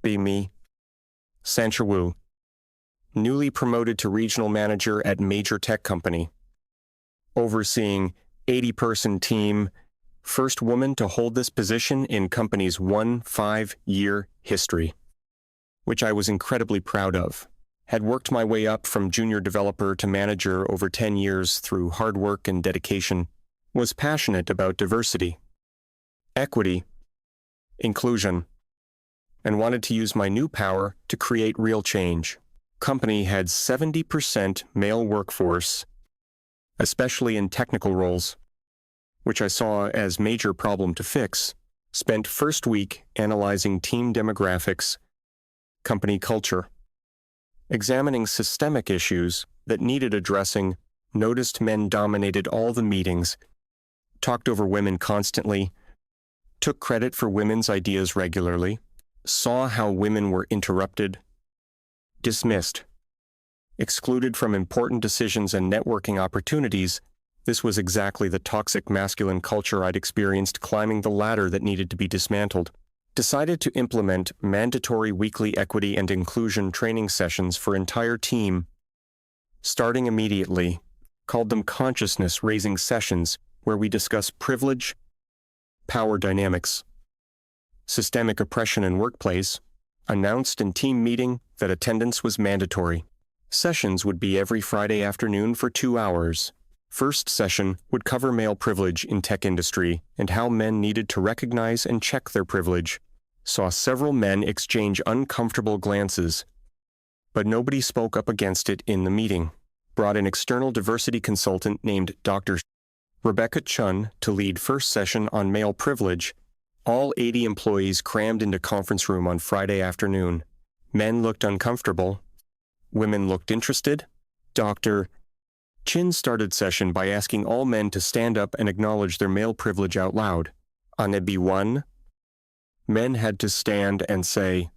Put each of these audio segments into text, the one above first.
be me. Sancha Wu, newly promoted to regional manager at major tech company, overseeing 80-person team, first woman to hold this position in company's 5-year history, which I was incredibly proud of. Had worked my way up from junior developer to manager over 10 years through hard work and dedication, was passionate about diversity, equity, inclusion, and wanted to use my new power to create real change. Company had 70% male workforce, especially in technical roles, which I saw as major problem to fix. Spent first week analyzing team demographics, company culture, examining systemic issues that needed addressing, noticed men dominated all the meetings, talked over women constantly, took credit for women's ideas regularly, saw how women were interrupted, dismissed, excluded from important decisions and networking opportunities. This was exactly the toxic masculine culture I'd experienced climbing the ladder that needed to be dismantled. Decided to implement mandatory weekly equity and inclusion training sessions for entire team, starting immediately. Called them consciousness-raising sessions, where we discuss privilege, power dynamics, systemic oppression in workplace. Announced in team meeting that attendance was mandatory. Sessions would be every Friday afternoon for 2 hours. First session would cover male privilege in tech industry and how men needed to recognize and check their privilege. Saw several men exchange uncomfortable glances, but nobody spoke up against it in the meeting. Brought an external diversity consultant named Dr. Rebecca Chun to lead first session on male privilege. All 80 employees crammed into conference room on Friday afternoon. Men looked uncomfortable. Women looked interested. Dr. Chin started session by asking all men to stand up and acknowledge their male privilege out loud. On Ebi 1, men had to stand and say,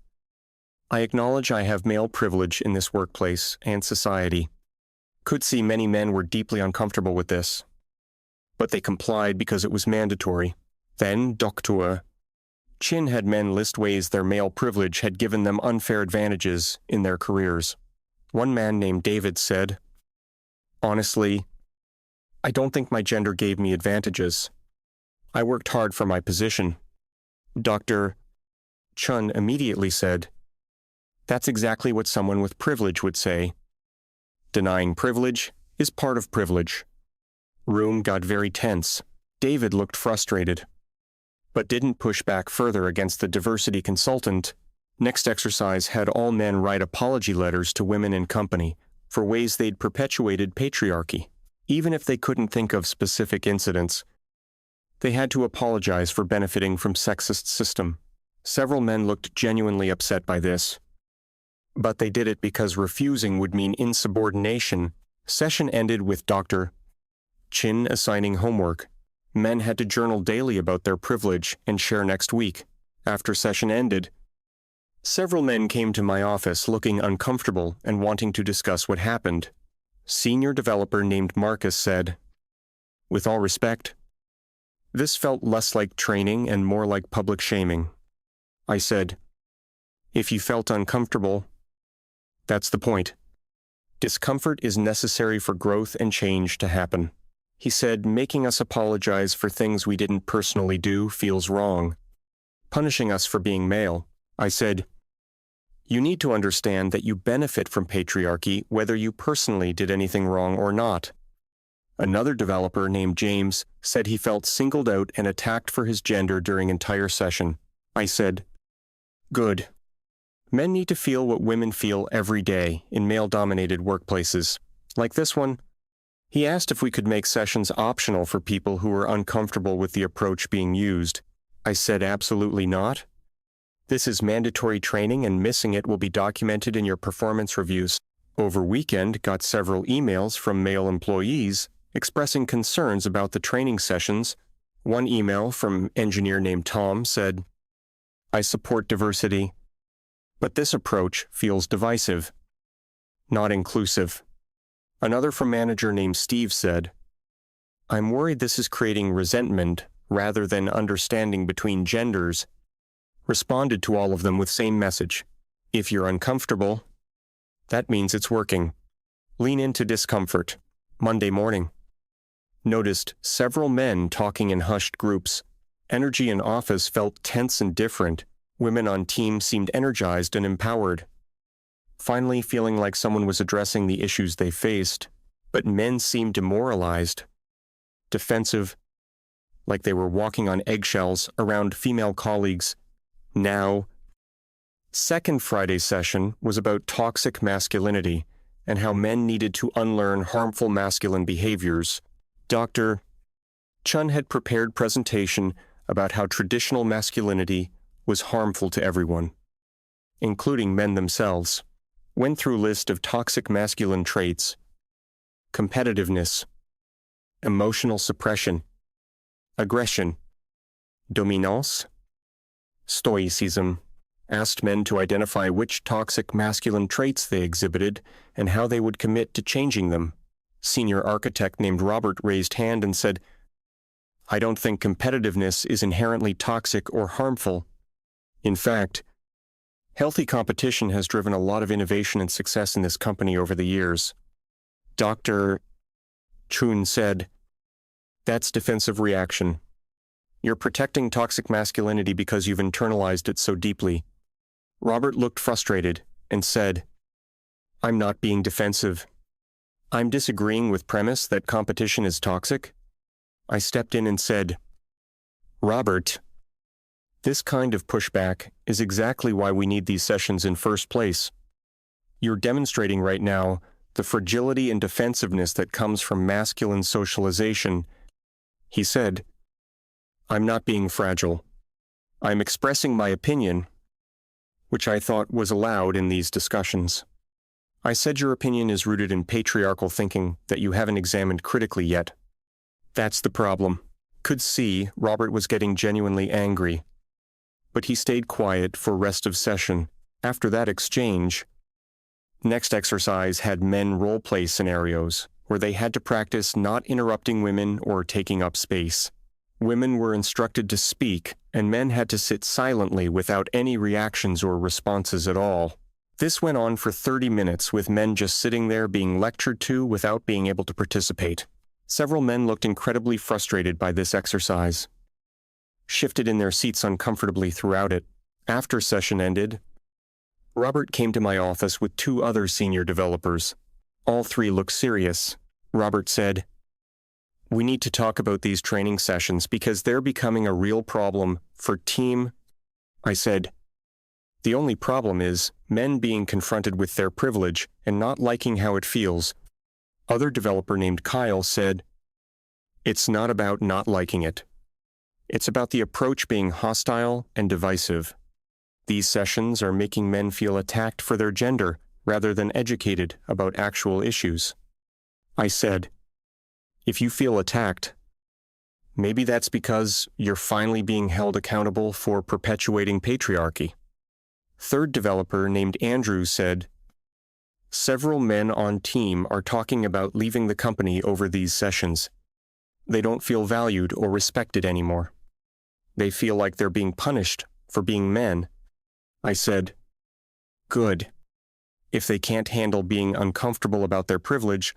"I acknowledge I have male privilege in this workplace and society." Could see many men were deeply uncomfortable with this, but they complied because it was mandatory. Then Dr. Chin had men list ways their male privilege had given them unfair advantages in their careers. One man named David said, "Honestly, I don't think my gender gave me advantages. I worked hard for my position." Dr. Chun immediately said, "That's exactly what someone with privilege would say. Denying privilege is part of privilege." Room got very tense. David looked frustrated, but didn't push back further against the diversity consultant. Next exercise had all men write apology letters to women in company for ways they'd perpetuated patriarchy. Even if they couldn't think of specific incidents, they had to apologize for benefiting from sexist system. Several men looked genuinely upset by this, but they did it because refusing would mean insubordination. Session ended with Dr. Chin assigning homework. Men had to journal daily about their privilege and share next week. After session ended, several men came to my office looking uncomfortable and wanting to discuss what happened. Senior developer named Marcus said, "With all respect, this felt less like training and more like public shaming." I said, "If you felt uncomfortable, that's the point. Discomfort is necessary for growth and change to happen." He said, "Making us apologize for things we didn't personally do feels wrong. Punishing us for being male." I said, "You need to understand that you benefit from patriarchy whether you personally did anything wrong or not." Another developer named James said he felt singled out and attacked for his gender during entire session. I said, "Good. Men need to feel what women feel every day in male-dominated workplaces, like this one." He asked if we could make sessions optional for people who were uncomfortable with the approach being used. I said absolutely not. This is mandatory training and missing it will be documented in your performance reviews. Over weekend, got several emails from male employees expressing concerns about the training sessions. One email from engineer named Tom said, "I support diversity, but this approach feels divisive, not inclusive." Another from manager named Steve said, "I'm worried this is creating resentment rather than understanding between genders. responded to all of them with same message. If you're uncomfortable, that means it's working. Lean into discomfort. Monday morning. Noticed several men talking in hushed groups. Energy in office felt tense and different. Women on team seemed energized and empowered. Finally feeling like someone was addressing the issues they faced, but men seemed demoralized, defensive, like they were walking on eggshells around female colleagues. Now, second Friday session was about toxic masculinity and how men needed to unlearn harmful masculine behaviors. Dr. Chun had prepared presentation about how traditional masculinity was harmful to everyone, including men themselves. Went through list of toxic masculine traits: competitiveness, emotional suppression, aggression, dominance, stoicism. Asked men to identify which toxic masculine traits they exhibited and how they would commit to changing them. Senior architect named Robert raised hand and said, "I don't think competitiveness is inherently toxic or harmful. In fact, healthy competition has driven a lot of innovation and success in this company over the years." Dr. Chun said, "That's defensive reaction. You're protecting toxic masculinity because you've internalized it so deeply." Robert looked frustrated and said, "I'm not being defensive. I'm disagreeing with premise that competition is toxic." I stepped in and said, "Robert, this kind of pushback is exactly why we need these sessions in first place. You're demonstrating right now the fragility and defensiveness that comes from masculine socialization." He said, "I'm not being fragile. I'm expressing my opinion, which I thought was allowed in these discussions. I said your opinion is rooted in patriarchal thinking that you haven't examined critically yet. That's the problem." Could see Robert was getting genuinely angry, but he stayed quiet for rest of session. After that exchange, next exercise had men role-play scenarios where they had to practice not interrupting women or taking up space. Women were instructed to speak, and men had to sit silently without any reactions or responses at all. This went on for 30 minutes with men just sitting there being lectured to without being able to participate. Several men looked incredibly frustrated by this exercise, shifted in their seats uncomfortably throughout it. After session ended, Robert came to my office with 2 other senior developers. All 3 looked serious. Robert said, "We need to talk about these training sessions because they're becoming a real problem for team." I said, "The only problem is men being confronted with their privilege and not liking how it feels." Other developer named Kyle said, "It's not about not liking it. It's about the approach being hostile and divisive. These sessions are making men feel attacked for their gender rather than educated about actual issues." I said, "If you feel attacked, maybe that's because you're finally being held accountable for perpetuating patriarchy." Third developer named Andrew said, "Several men on team are talking about leaving the company over these sessions. They don't feel valued or respected anymore. They feel like they're being punished for being men." I said, "Good. If they can't handle being uncomfortable about their privilege,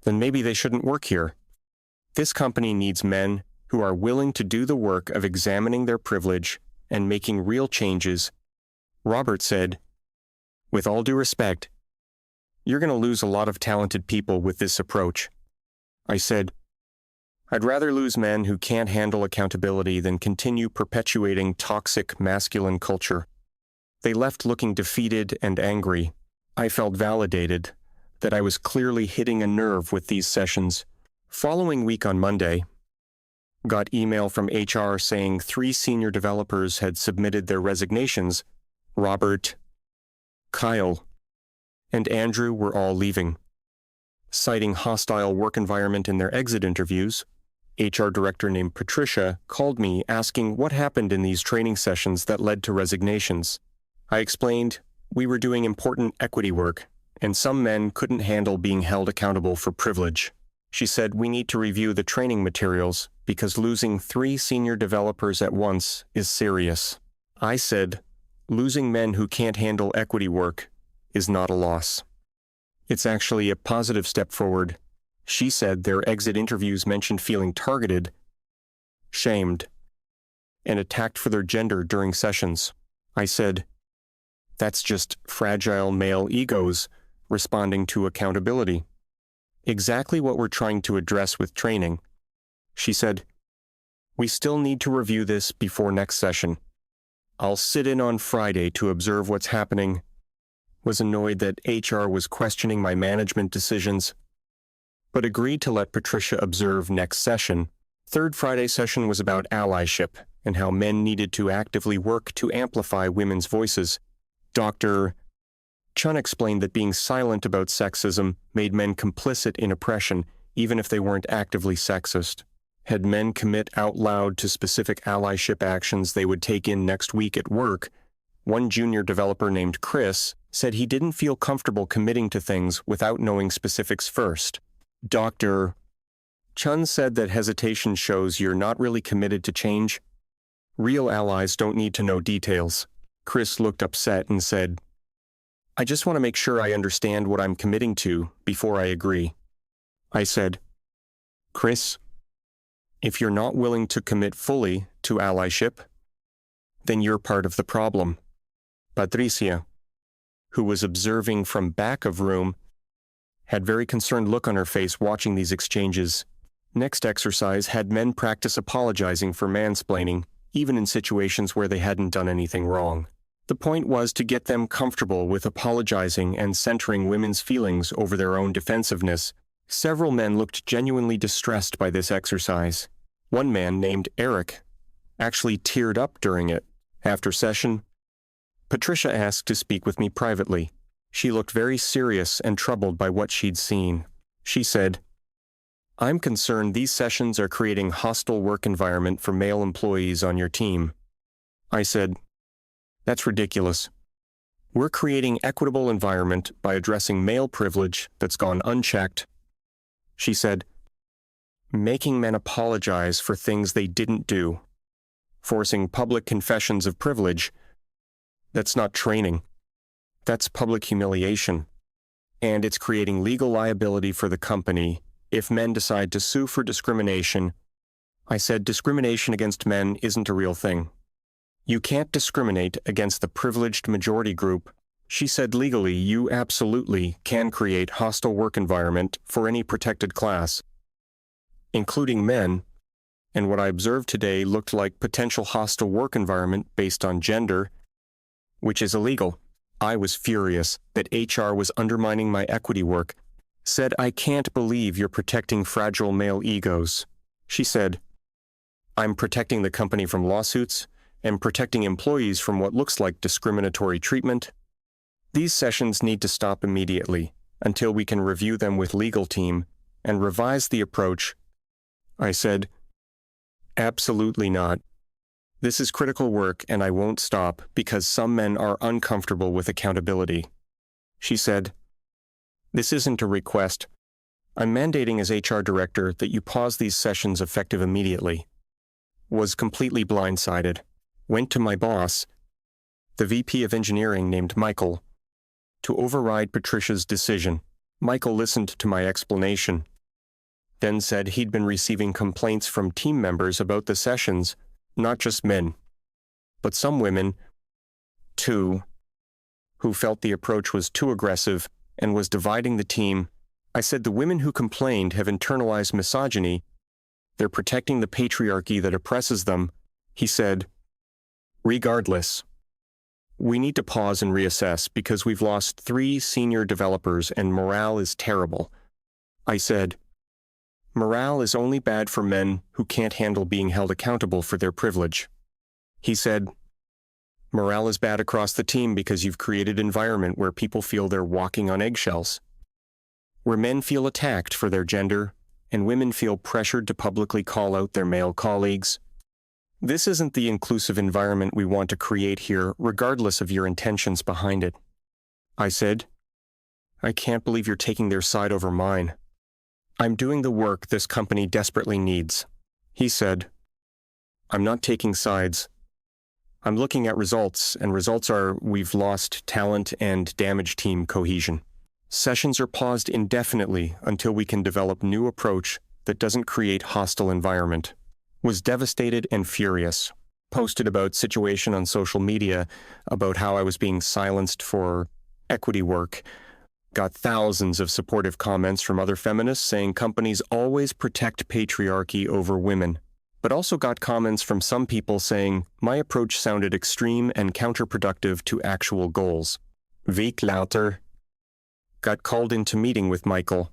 then maybe they shouldn't work here. This company needs men who are willing to do the work of examining their privilege and making real changes." Robert said, "With all due respect, you're going to lose a lot of talented people with this approach." I said, "I'd rather lose men who can't handle accountability than continue perpetuating toxic masculine culture." They left looking defeated and angry. I felt validated that I was clearly hitting a nerve with these sessions. Following week on Monday, got email from HR saying 3 senior developers had submitted their resignations. Robert, Kyle, and Andrew were all leaving. Citing hostile work environment in their exit interviews, HR director named Patricia called me asking what happened in these training sessions that led to resignations. I explained we were doing important equity work, and some men couldn't handle being held accountable for privilege. She said we need to review the training materials because losing 3 senior developers at once is serious. I said, losing men who can't handle equity work is not a loss. It's actually a positive step forward. She said their exit interviews mentioned feeling targeted, shamed, and attacked for their gender during sessions. I said, that's just fragile male egos responding to accountability. Exactly what we're trying to address with training. She said, we still need to review this before next session. I'll sit in on Friday to observe what's happening. Was annoyed that HR was questioning my management decisions, but agreed to let Patricia observe next session. Third Friday session was about allyship and how men needed to actively work to amplify women's voices. Dr. Chun explained that being silent about sexism made men complicit in oppression, even if they weren't actively sexist. Had men commit out loud to specific allyship actions they would take in next week at work, one junior developer named Chris said he didn't feel comfortable committing to things without knowing specifics first. Dr. Chun said that hesitation shows you're not really committed to change. Real allies don't need to know details. Chris looked upset and said, I just want to make sure I understand what I'm committing to before I agree. I said, Chris, if you're not willing to commit fully to allyship, then you're part of the problem. Patricia, who was observing from back of room, had very concerned look on her face watching these exchanges. Next exercise had men practice apologizing for mansplaining, even in situations where they hadn't done anything wrong. The point was to get them comfortable with apologizing and centering women's feelings over their own defensiveness. Several men looked genuinely distressed by this exercise. One man, named Eric, actually teared up during it. After session, Patricia asked to speak with me privately. She looked very serious and troubled by what she'd seen. She said, I'm concerned these sessions are creating hostile work environment for male employees on your team. I said, that's ridiculous. We're creating equitable environment by addressing male privilege that's gone unchecked. She said, making men apologize for things they didn't do, forcing public confessions of privilege. That's not training. That's public humiliation. And it's creating legal liability for the company if men decide to sue for discrimination. I said discrimination against men isn't a real thing. You can't discriminate against the privileged majority group. She said legally you absolutely can create hostile work environment for any protected class, including men, and what I observed today looked like potential hostile work environment based on gender, which is illegal. I was furious that HR was undermining my equity work. Said, I can't believe you're protecting fragile male egos. She said, I'm protecting the company from lawsuits and protecting employees from what looks like discriminatory treatment. These sessions need to stop immediately until we can review them with legal team and revise the approach. I said, absolutely not. This is critical work and I won't stop because some men are uncomfortable with accountability. She said, this isn't a request. I'm mandating as HR director that you pause these sessions effective immediately. Was completely blindsided. Went to my boss, the VP of engineering named Michael, to override Patricia's decision. Michael listened to my explanation, then said he'd been receiving complaints from team members about the sessions, not just men, but some women, too, who felt the approach was too aggressive and was dividing the team. I said the women who complained have internalized misogyny. They're protecting the patriarchy that oppresses them. He said, regardless, we need to pause and reassess because we've lost 3 senior developers and morale is terrible. I said, morale is only bad for men who can't handle being held accountable for their privilege. He said, morale is bad across the team because you've created an environment where people feel they're walking on eggshells, where men feel attacked for their gender and women feel pressured to publicly call out their male colleagues. This isn't the inclusive environment we want to create here, regardless of your intentions behind it. I said, I can't believe you're taking their side over mine. I'm doing the work this company desperately needs. He said, I'm not taking sides. I'm looking at results, and results are we've lost talent and damaged team cohesion. Sessions are paused indefinitely until we can develop new approach that doesn't create hostile environment. Was devastated and furious. Posted about situation on social media about how I was being silenced for equity work. Got thousands of supportive comments from other feminists saying companies always protect patriarchy over women. But also got comments from some people saying my approach sounded extreme and counterproductive to actual goals. Week later, got called into meeting with Michael,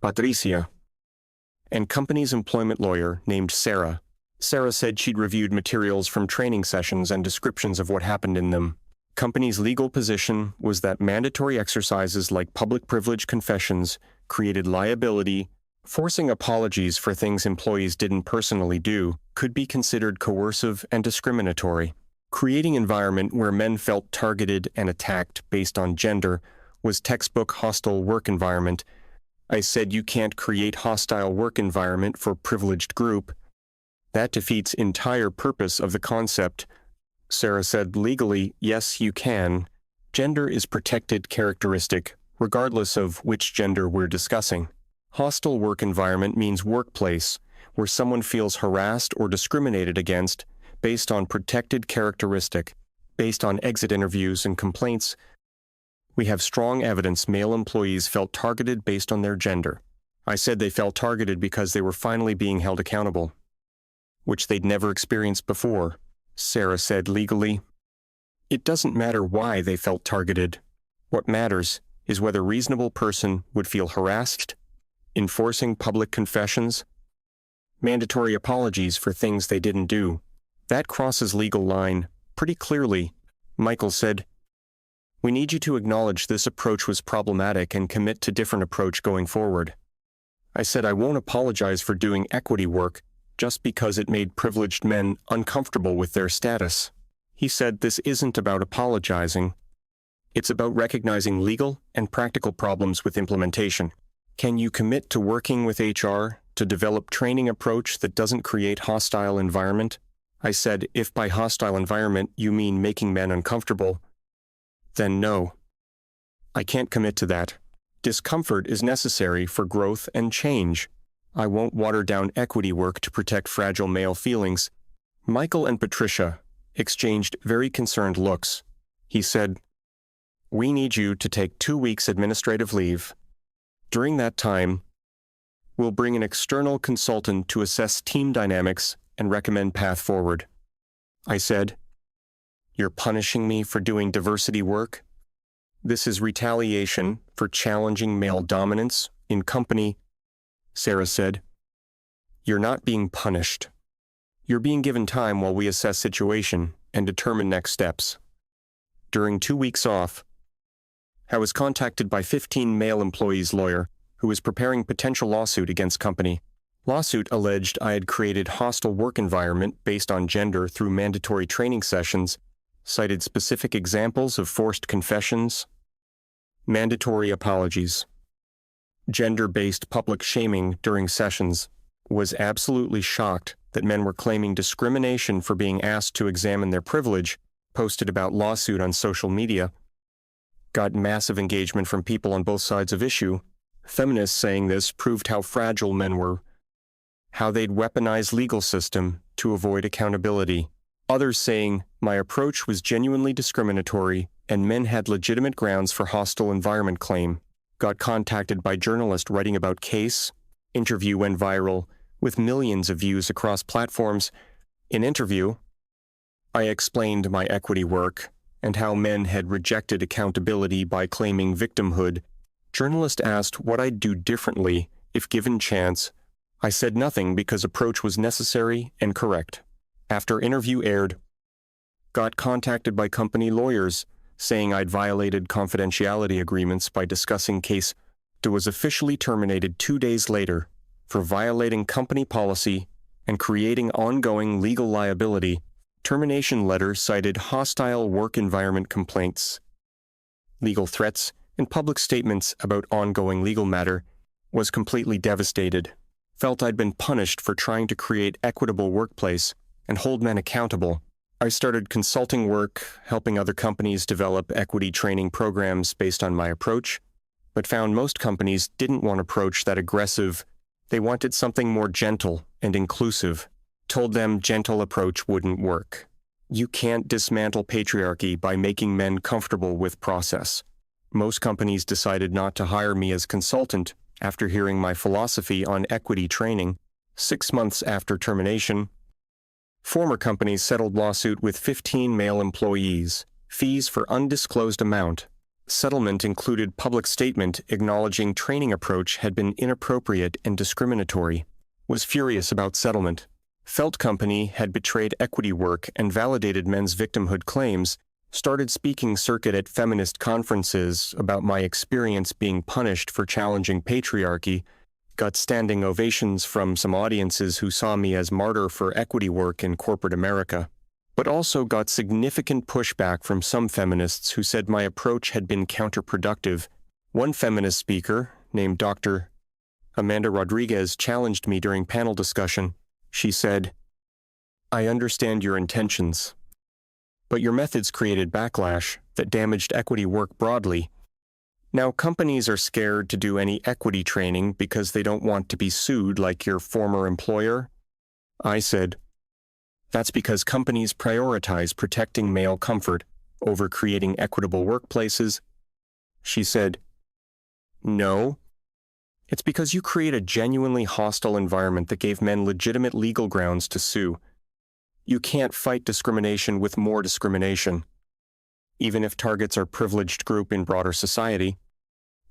Patricia, and company's employment lawyer named Sarah. Sarah said she'd reviewed materials from training sessions and descriptions of what happened in them. Company's legal position was that mandatory exercises like public privilege confessions created liability. Forcing apologies for things employees didn't personally do could be considered coercive and discriminatory. Creating an environment where men felt targeted and attacked based on gender was textbook hostile work environment. I said you can't create hostile work environment for privileged group. That defeats entire purpose of the concept. Sarah said legally, yes, you can. Gender is protected characteristic, regardless of which gender we're discussing. Hostile work environment means workplace, where someone feels harassed or discriminated against based on protected characteristic. Based on exit interviews and complaints, we have strong evidence male employees felt targeted based on their gender. I said they felt targeted because they were finally being held accountable, which they'd never experienced before. Sarah said legally, it doesn't matter why they felt targeted. What matters is whether a reasonable person would feel harassed. Enforcing public confessions, mandatory apologies for things they didn't do. That crosses legal line pretty clearly. Michael said, we need you to acknowledge this approach was problematic and commit to different approach going forward. I said I won't apologize for doing equity work just because it made privileged men uncomfortable with their status. He said this isn't about apologizing. It's about recognizing legal and practical problems with implementation. Can you commit to working with HR to develop training approach that doesn't create hostile environment? I said, if by hostile environment you mean making men uncomfortable, then no. I can't commit to that. Discomfort is necessary for growth and change. I won't water down equity work to protect fragile male feelings. Michael and Patricia exchanged very concerned looks. He said, we need you to take 2 weeks administrative leave. During that time, we'll bring an external consultant to assess team dynamics and recommend path forward. I said, you're punishing me for doing diversity work? This is retaliation for challenging male dominance in company. Sarah said, you're not being punished. You're being given time while we assess situation and determine next steps. During 2 weeks off, I was contacted by 15 male employees' lawyer who was preparing potential lawsuit against company. Lawsuit alleged I had created hostile work environment based on gender through mandatory training sessions, cited specific examples of forced confessions, mandatory apologies, gender-based public shaming during sessions, was absolutely shocked that men were claiming discrimination for being asked to examine their privilege, posted about lawsuit on social media, got massive engagement from people on both sides of issue. Feminists saying this proved how fragile men were, how they'd weaponized legal system to avoid accountability. Others saying my approach was genuinely discriminatory and men had legitimate grounds for hostile environment claim. Got contacted by journalists writing about case. Interview went viral with millions of views across platforms. In interview, I explained my equity work and how men had rejected accountability by claiming victimhood. Journalist asked what I'd do differently if given chance. I said nothing because approach was necessary and correct. After interview aired, got contacted by company lawyers saying I'd violated confidentiality agreements by discussing case. I was officially terminated 2 days later for violating company policy and creating ongoing legal liability. Termination letter cited hostile work environment complaints, legal threats, and public statements about ongoing legal matter. Was completely devastated. Felt I'd been punished for trying to create equitable workplace and hold men accountable. I started consulting work, helping other companies develop equity training programs based on my approach, but found most companies didn't want an approach that aggressive. They wanted something more gentle and inclusive. Told them gentle approach wouldn't work. You can't dismantle patriarchy by making men comfortable with process. Most companies decided not to hire me as consultant after hearing my philosophy on equity training. 6 months after termination, former companies settled lawsuit with 15 male employees, fees for undisclosed amount. Settlement included public statement acknowledging training approach had been inappropriate and discriminatory. Was furious about settlement. Felt company had betrayed equity work and validated men's victimhood claims. Started speaking circuit at feminist conferences about my experience being punished for challenging patriarchy. Got standing ovations from some audiences who saw me as martyr for equity work in corporate America, but also got significant pushback from some feminists who said my approach had been counterproductive. One feminist speaker, named Dr. Amanda Rodriguez, challenged me during panel discussion. She said, "I understand your intentions, but your methods created backlash that damaged equity work broadly. Now, companies are scared to do any equity training because they don't want to be sued like your former employer." I said, "That's because companies prioritize protecting male comfort over creating equitable workplaces." She said, "No. It's because you create a genuinely hostile environment that gave men legitimate legal grounds to sue. You can't fight discrimination with more discrimination, even if targets are privileged group in broader society."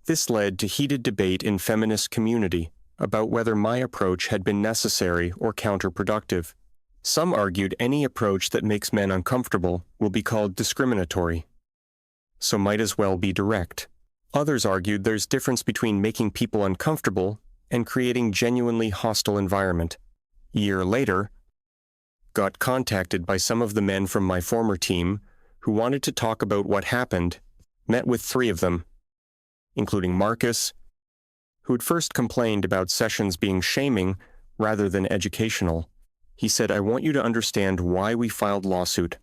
This led to heated debate in feminist community about whether my approach had been necessary or counterproductive. Some argued any approach that makes men uncomfortable will be called discriminatory, so might as well be direct. Others argued there's difference between making people uncomfortable and creating genuinely hostile environment. Year later, got contacted by some of the men from my former team who wanted to talk about what happened, met with 3 of them, including Marcus, who had first complained about sessions being shaming rather than educational. He said, "I want you to understand why we filed lawsuit.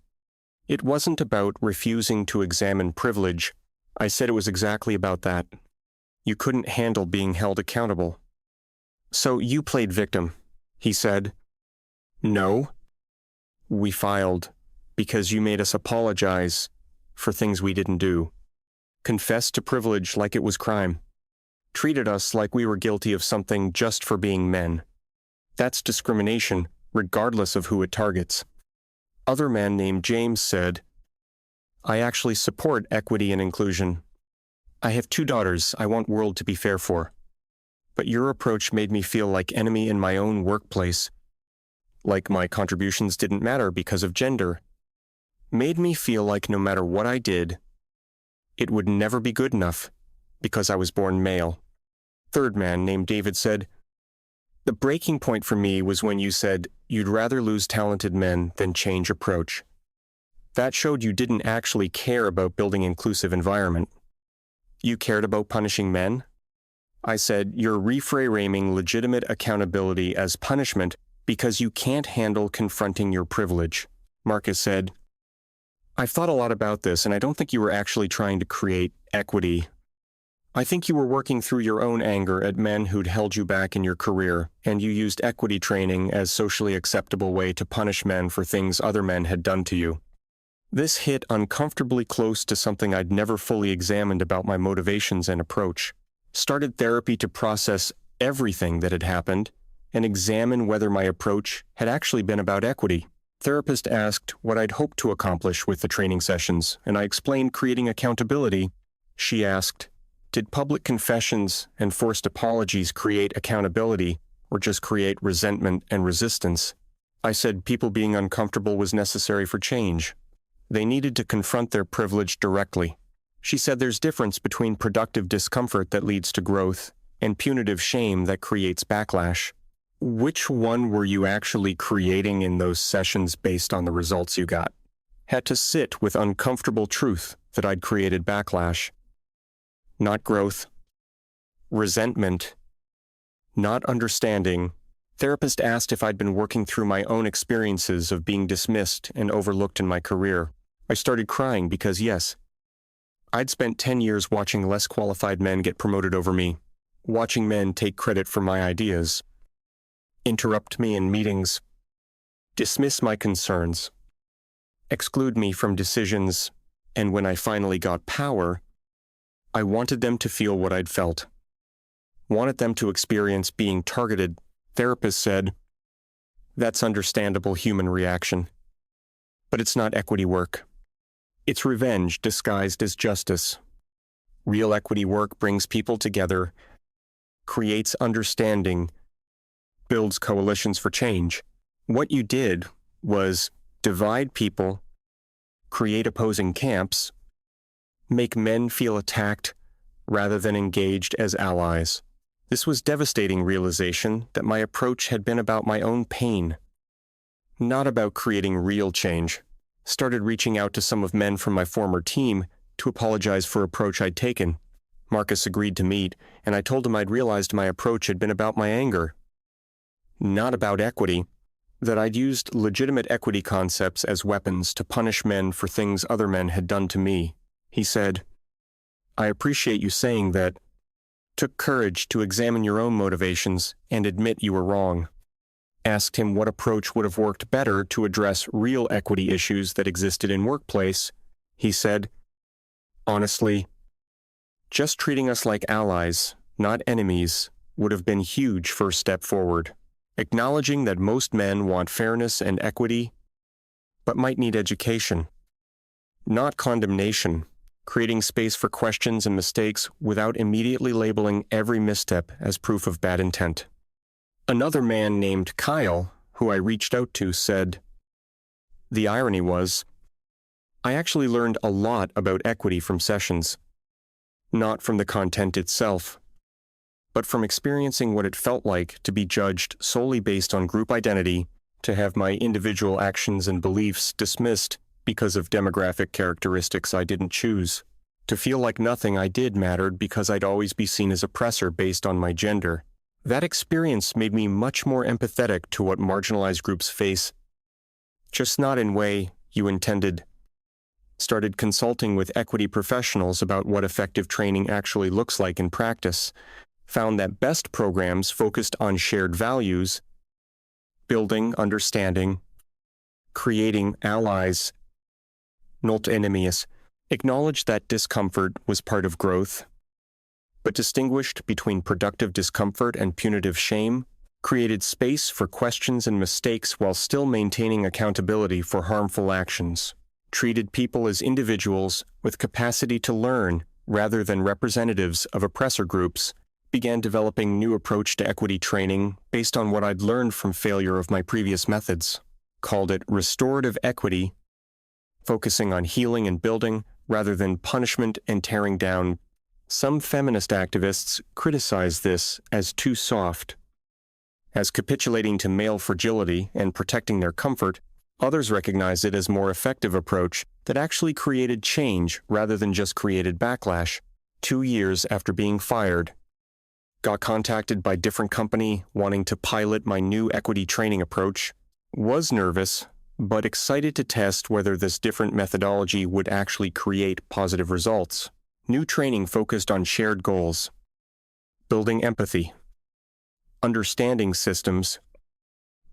It wasn't about refusing to examine privilege. I said it was exactly about that. You couldn't handle being held accountable. So you played victim." He said, "No. We filed because you made us apologize for things we didn't do. Confessed to privilege like it was crime. Treated us like we were guilty of something just for being men. That's discrimination, regardless of who it targets." Other man named James said, "I actually support equity and inclusion. I have 2 daughters I want world to be fair for. But your approach made me feel like enemy in my own workplace. Like my contributions didn't matter because of gender. Made me feel like no matter what I did, it would never be good enough because I was born male." Third man named David said, "The breaking point for me was when you said you'd rather lose talented men than change approach. That showed you didn't actually care about building inclusive environment. You cared about punishing men." I said, "You're reframing legitimate accountability as punishment because you can't handle confronting your privilege." Marcus said, "I've thought a lot about this, and I don't think you were actually trying to create equity. I think you were working through your own anger at men who'd held you back in your career, and you used equity training as socially acceptable way to punish men for things other men had done to you." This hit uncomfortably close to something I'd never fully examined about my motivations and approach. Started therapy to process everything that had happened and examine whether my approach had actually been about equity. Therapist asked what I'd hoped to accomplish with the training sessions, and I explained creating accountability. She asked, "Did public confessions and forced apologies create accountability, or just create resentment and resistance?" I said people being uncomfortable was necessary for change. They needed to confront their privilege directly. She said there's difference between productive discomfort that leads to growth and punitive shame that creates backlash. Which one were you actually creating in those sessions based on the results you got? Had to sit with uncomfortable truth that I'd created backlash. Not growth. Resentment. Not understanding Therapist asked if I'd been working through my own experiences of being dismissed and overlooked in my career. I started crying because, yes, I'd spent 10 years watching less qualified men get promoted over me, watching men take credit for my ideas, interrupt me in meetings, dismiss my concerns, exclude me from decisions, and when I finally got power, I wanted them to feel what I'd felt. Wanted them to experience being targeted. Therapist said, "That's understandable human reaction. But it's not equity work. It's revenge disguised as justice. Real equity work brings people together, creates understanding, builds coalitions for change. What you did was divide people, create opposing camps, make men feel attacked rather than engaged as allies." This was devastating realization that my approach had been about my own pain, not about creating real change. Started reaching out to some of men from my former team to apologize for approach I'd taken. Marcus agreed to meet, and I told him I'd realized my approach had been about my anger, not about equity, that I'd used legitimate equity concepts as weapons to punish men for things other men had done to me. He said, "I appreciate you saying that. Took courage to examine your own motivations and admit you were wrong." Asked him what approach would have worked better to address real equity issues that existed in workplace. He said, "Honestly, just treating us like allies, not enemies, would have been a huge first step forward. Acknowledging that most men want fairness and equity, but might need education. Not condemnation, creating space for questions and mistakes without immediately labeling every misstep as proof of bad intent." Another man named Kyle, who I reached out to, said, "The irony was, I actually learned a lot about equity from sessions, not from the content itself, but from experiencing what it felt like to be judged solely based on group identity, to have my individual actions and beliefs dismissed because of demographic characteristics I didn't choose, to feel like nothing I did mattered because I'd always be seen as oppressor based on my gender. That experience made me much more empathetic to what marginalized groups face, just not in way you intended. Started consulting with equity professionals about what effective training actually looks like in practice. Found that best programs focused on shared values, building understanding, creating allies, not enemies, acknowledged that discomfort was part of growth, but distinguished between productive discomfort and punitive shame, created space for questions and mistakes while still maintaining accountability for harmful actions, treated people as individuals with capacity to learn rather than representatives of oppressor groups, began developing new approach to equity training based on what I'd learned from failure of my previous methods, called it restorative equity, focusing on healing and building rather than punishment and tearing down. Some feminist activists criticize this as too soft, as capitulating to male fragility and protecting their comfort. Others recognize it as a more effective approach that actually created change rather than just created backlash. 2 years after being fired, got contacted by a different company wanting to pilot my new equity training approach, was nervous, but excited to test whether this different methodology would actually create positive results. New training focused on shared goals, building empathy, understanding systems,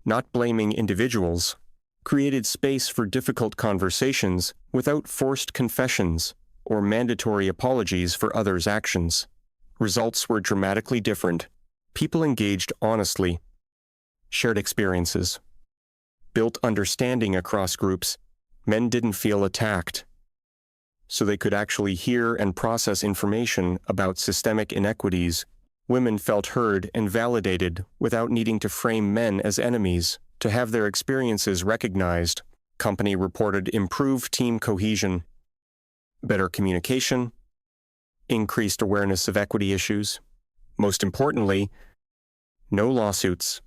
not blaming individuals, created space for difficult conversations without forced confessions or mandatory apologies for others' actions. Results were dramatically different. People engaged honestly, shared experiences, built understanding across groups. Men didn't feel attacked, so they could actually hear and process information about systemic inequities. Women felt heard and validated without needing to frame men as enemies, to have their experiences recognized. Company reported improved team cohesion, better communication, increased awareness of equity issues. Most importantly, no lawsuits,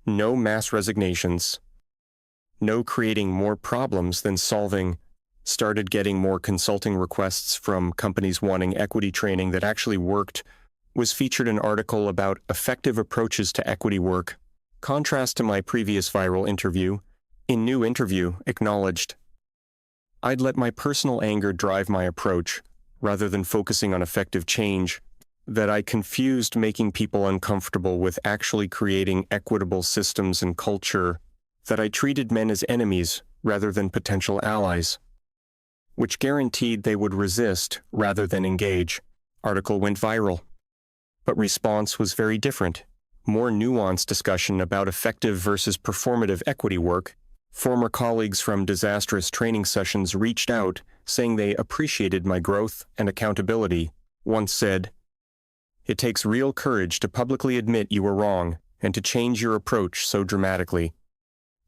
no mass resignations, no creating more problems than solving. Started getting more consulting requests from companies wanting equity training that actually worked. Was featured an article about effective approaches to equity work. Contrast to my previous viral interview, in new interview, acknowledged, I'd let my personal anger drive my approach, rather than focusing on effective change, that I confused making people uncomfortable with actually creating equitable systems and culture, that I treated men as enemies rather than potential allies, which guaranteed they would resist rather than engage. Article went viral. But response was very different. More nuanced discussion about effective versus performative equity work. Former colleagues from disastrous training sessions reached out, saying they appreciated my growth and accountability. One said, "It takes real courage to publicly admit you were wrong and to change your approach so dramatically."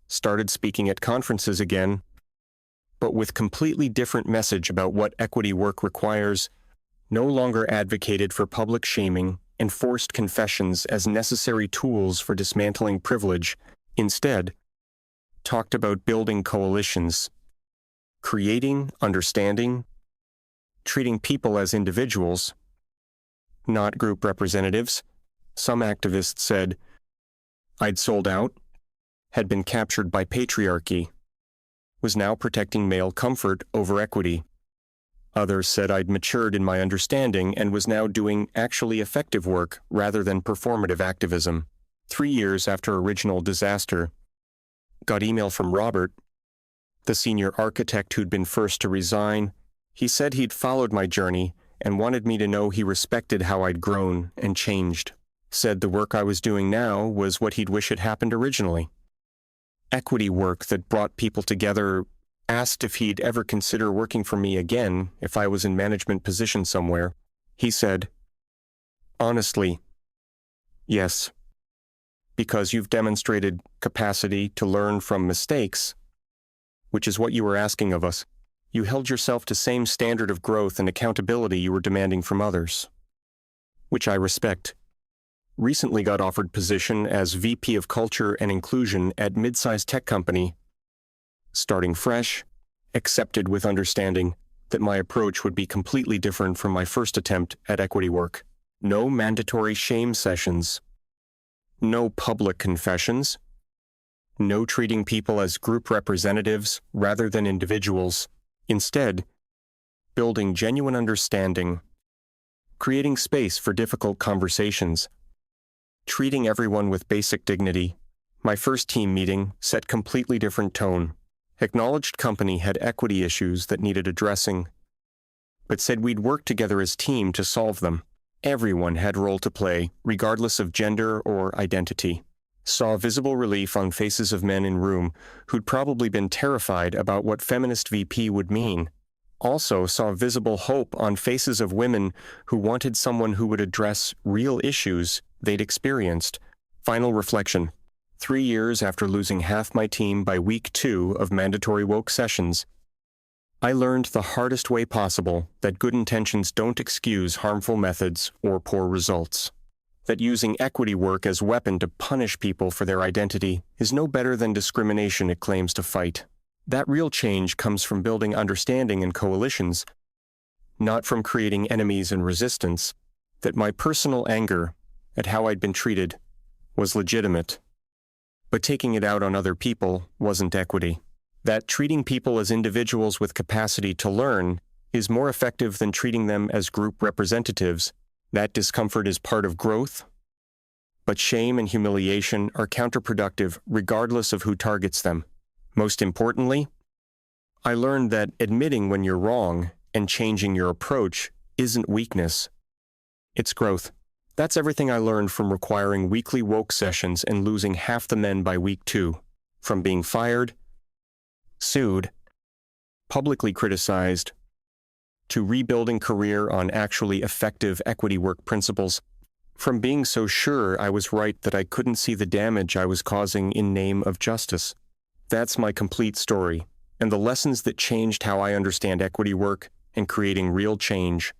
Started speaking at conferences again, but with completely different message about what equity work requires. No longer advocated for public shaming and forced confessions as necessary tools for dismantling privilege. Instead, talked about building coalitions, creating understanding, treating people as individuals, not group representatives. Some activists said, I'd sold out, had been captured by patriarchy, was now protecting male comfort over equity. Others said I'd matured in my understanding and was now doing actually effective work rather than performative activism. 3 years after original disaster, got email from Robert, the senior architect who'd been first to resign. He said he'd followed my journey and wanted me to know he respected how I'd grown and changed. Said the work I was doing now was what he'd wish had happened originally. Equity work that brought people together. Asked if he'd ever consider working for me again if I was in management position somewhere. He said, honestly, yes. Because you've demonstrated capacity to learn from mistakes, which is what you were asking of us. You held yourself to same standard of growth and accountability you were demanding from others, which I respect. Recently got offered position as VP of Culture and Inclusion at mid-sized tech company. Starting fresh, accepted with understanding that my approach would be completely different from my first attempt at equity work. No mandatory shame sessions. No public confessions. No treating people as group representatives rather than individuals. Instead, building genuine understanding, creating space for difficult conversations, treating everyone with basic dignity. My first team meeting set completely different tone. Acknowledged company had equity issues that needed addressing, but said we'd work together as team to solve them. Everyone had role to play, regardless of gender or identity. Saw visible relief on faces of men in room who'd probably been terrified about what feminist VP would mean. Also saw visible hope on faces of women who wanted someone who would address real issues they'd experienced. Final reflection. 3 years after losing half my team by week 2 of mandatory woke sessions, I learned the hardest way possible that good intentions don't excuse harmful methods or poor results. That using equity work as weapon to punish people for their identity is no better than discrimination it claims to fight. That real change comes from building understanding and coalitions, not from creating enemies and resistance. That my personal anger at how I'd been treated was legitimate, but taking it out on other people wasn't equity. That treating people as individuals with capacity to learn is more effective than treating them as group representatives. That discomfort is part of growth, but shame and humiliation are counterproductive regardless of who targets them. Most importantly, I learned that admitting when you're wrong and changing your approach isn't weakness, it's growth. That's everything I learned from requiring weekly woke sessions and losing half the men by week 2. From being fired, sued, publicly criticized, to rebuilding career on actually effective equity work principles. From being so sure I was right that I couldn't see the damage I was causing in name of justice. That's my complete story, and the lessons that changed how I understand equity work and creating real change.